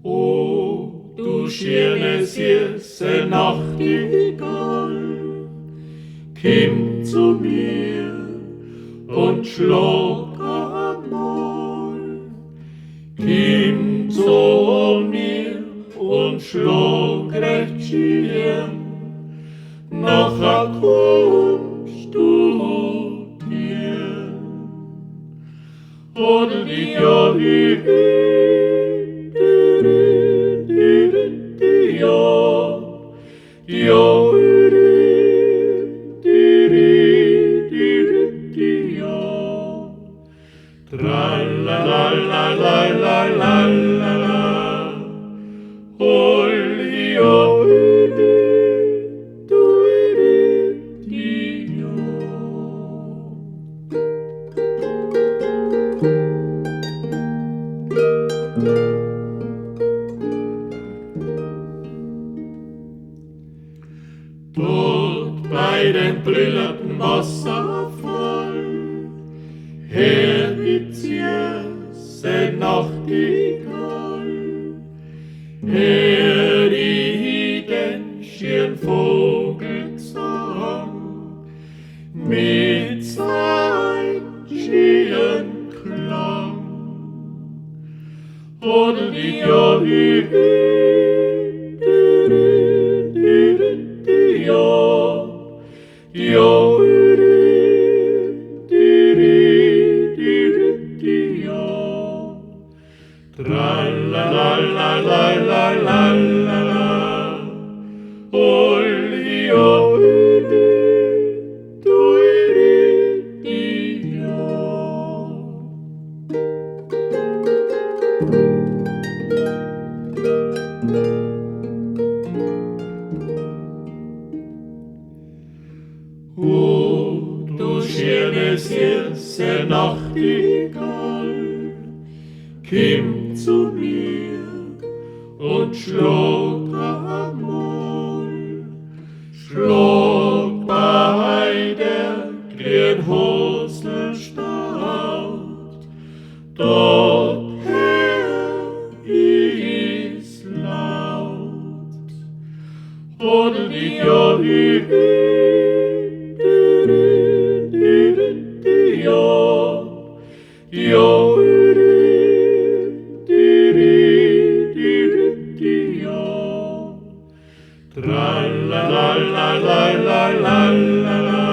O, du schöne, süße Nachtigall, komm zu mir und schlag einmal. Komm zu mir und schlag recht schön, nachher kommst du dir. Oder die Dort bei dem brüllenden Wasserfall hört süße Nachtigall, hör ich den schönen Vogelsang mit seinem schönen Klang. Und O, du schöne, süße Nachtigall, komm zu mir und schlag einmal. Schlag bei der grünen Haselstaud, dort hör ich's laut. Und la la la la la la la.